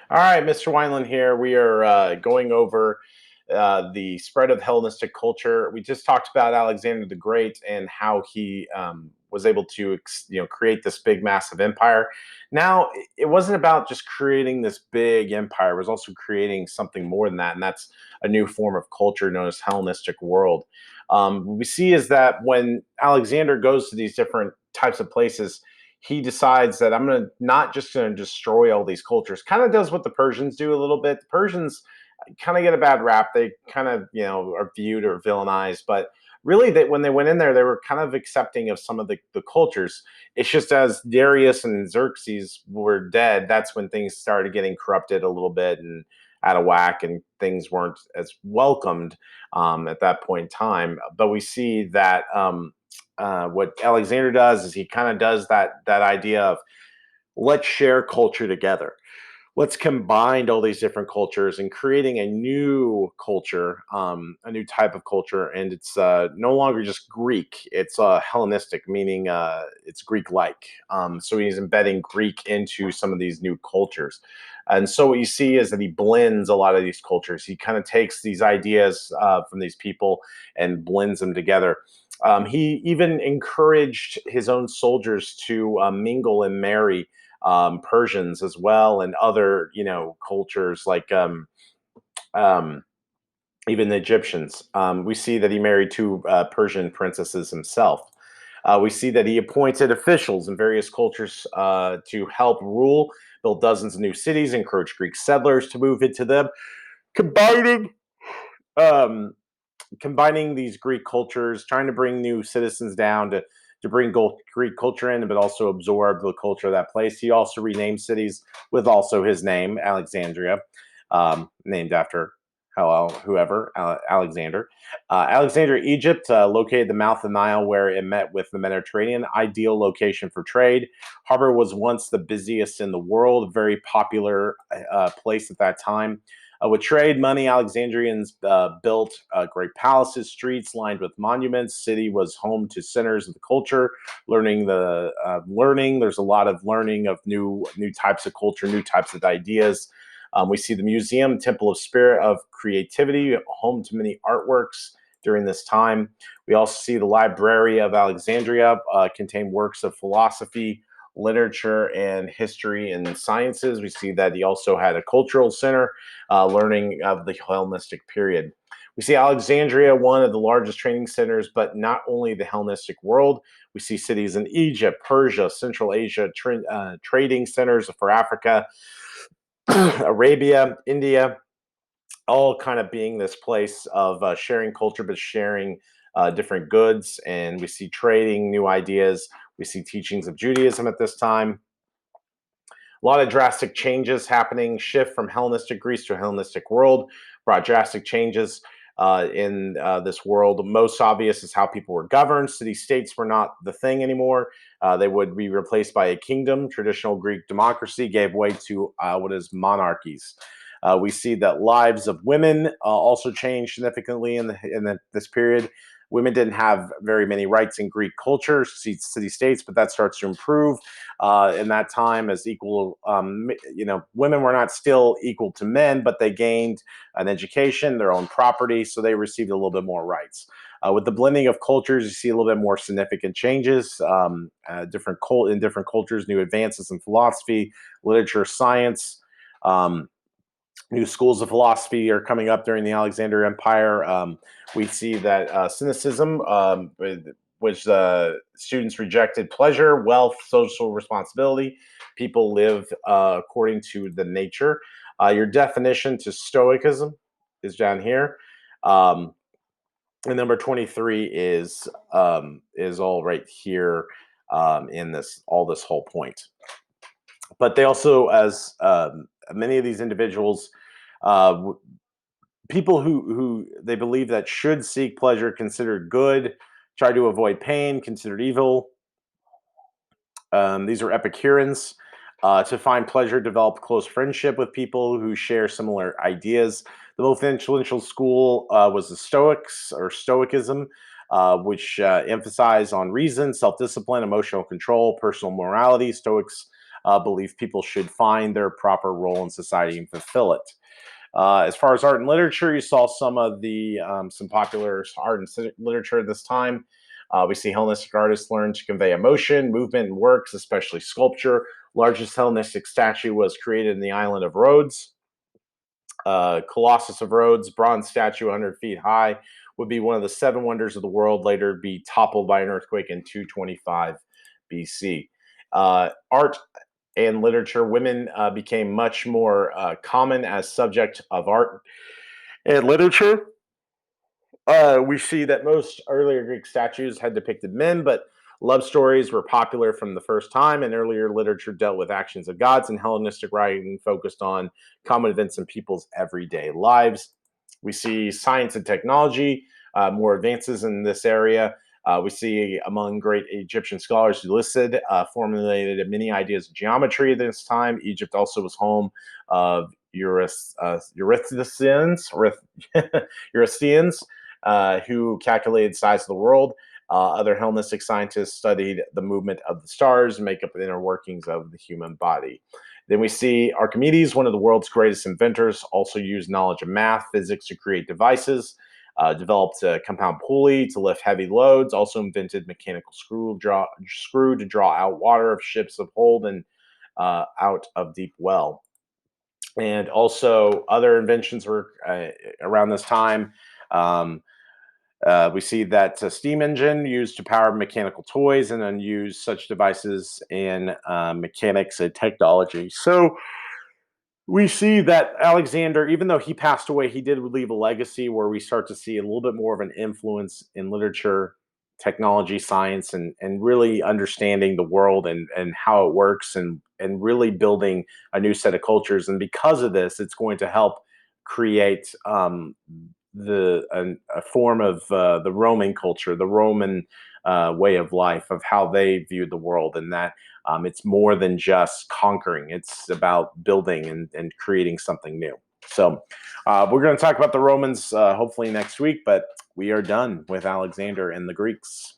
All right, Mr. Wineland here. We are going over the spread of Hellenistic culture. We just talked about Alexander the Great and how he was able to, create this big, massive empire. Now, it wasn't about just creating this big empire. It was also creating something more than that, and that's a new form of culture known as Hellenistic world. What we see is that when Alexander goes to these different types of places, he decides that I'm not just going to destroy all these cultures. Kind of does what the Persians do a little bit. The Persians kind of get a bad rap. They kind of are viewed or villainized, but really that when they went in there, they were kind of accepting of some of the cultures. It's just as Darius and Xerxes were dead, that's when things started getting corrupted a little bit and out of whack, and things weren't as welcomed at that point in time. But we see that what Alexander does is he kind of does that idea of let's share culture together. Let's combine all these different cultures and creating a new culture, a new type of culture, and it's no longer just Greek. It's Hellenistic, meaning it's Greek-like. So he's embedding Greek into some of these new cultures, and so what you see is that he blends a lot of these cultures. He kind of takes these ideas from these people and blends them together. He even encouraged his own soldiers to mingle and marry Persians as well, and other cultures like um, even the Egyptians. We see that he married two Persian princesses himself. We see that he appointed officials in various cultures to help rule, build dozens of new cities, encourage Greek settlers to move into them, combining um, combining these Greek cultures, trying to bring new citizens down to bring Greek culture in, but also absorb the culture of that place. He also renamed cities with also his name, Alexandria, named after whoever Alexander. Alexandria, Egypt, located at the mouth of the Nile, where it met with the Mediterranean, ideal location for trade. Harbor was once the busiest in the world, very popular place at that time. With trade money, Alexandrians built great palaces, streets lined with monuments. City was home to centers of the culture, learning. There's a lot of learning of new types of culture, new types of ideas. We see the museum, Temple of Spirit of Creativity, home to many artworks during this time. We also see the Library of Alexandria contain works of philosophy, literature, and history and sciences. We see that he also had a cultural center, learning of the Hellenistic period. We see Alexandria, one of the largest training centers, but not only the Hellenistic world. We see cities in Egypt, Persia, Central Asia, trading centers for Africa, Arabia, India, all kind of being this place of sharing culture, but sharing different goods. And we see trading, new ideas. We see teachings of Judaism at this time. A lot of drastic changes happening, shift from Hellenistic Greece to Hellenistic world, brought drastic changes in this world. Most obvious is how people were governed. City states were not the thing anymore. They would be replaced by a kingdom. Traditional Greek democracy gave way to what is monarchies. We see that lives of women also changed significantly this period. Women didn't have very many rights in Greek culture, city states, but that starts to improve in that time as equal. Women were not still equal to men, but they gained an education, their own property, so they received a little bit more rights. With the blending of cultures, you see a little bit more significant changes. In different cultures, new advances in philosophy, literature, science. New schools of philosophy are coming up during the Alexander Empire. We see that cynicism, which students rejected pleasure, wealth, social responsibility. People live according to the nature. Your definition to Stoicism is down here. And number 23 is all right here in this whole point. But they also, as many of these individuals, uh, people who they believe that should seek pleasure considered good, try to avoid pain considered evil. These are Epicureans. To find pleasure, develop close friendship with people who share similar ideas. The most influential school was the Stoics or Stoicism, which emphasized on reason, self-discipline, emotional control, personal morality. Stoics belief people should find their proper role in society and fulfill it. As far as art and literature, you saw some of the some popular art and literature at this time. We see Hellenistic artists learn to convey emotion, movement, and works, especially sculpture. Largest Hellenistic statue was created in the island of Rhodes. Colossus of Rhodes, bronze statue 100 feet high, would be one of the seven wonders of the world, later be toppled by an earthquake in 225 BC. Art and literature, women became much more common as subject of art and literature. We see that most earlier Greek statues had depicted men, but love stories were popular from the first time, and earlier literature dealt with actions of gods, and Hellenistic writing focused on common events in people's everyday lives. We see science and technology, more advances in this area. We see among great Egyptian scholars who listed formulated many ideas of geometry at this time. Egypt also was home of Eurythicians, Eurystheans, who calculated the size of the world. Other Hellenistic scientists studied the movement of the stars and makeup and inner workings of the human body. Then we see Archimedes, one of the world's greatest inventors, also used knowledge of math, physics to create devices, developed a compound pulley to lift heavy loads, also invented mechanical screw to draw out water of ships of hold and out of deep well. And also other inventions were around this time. Um, we see that steam engine used to power mechanical toys, and then use such devices in mechanics and technology. So we see that Alexander, even though he passed away, he did leave a legacy where we start to see a little bit more of an influence in literature, technology, science, and really understanding the world and how it works, and really building a new set of cultures. And because of this, it's going to help create a form of the Roman culture, the Roman way of life, of how they viewed the world, and that it's more than just conquering. It's about building and creating something new. So we're going to talk about the Romans hopefully next week, but we are done with Alexander and the Greeks.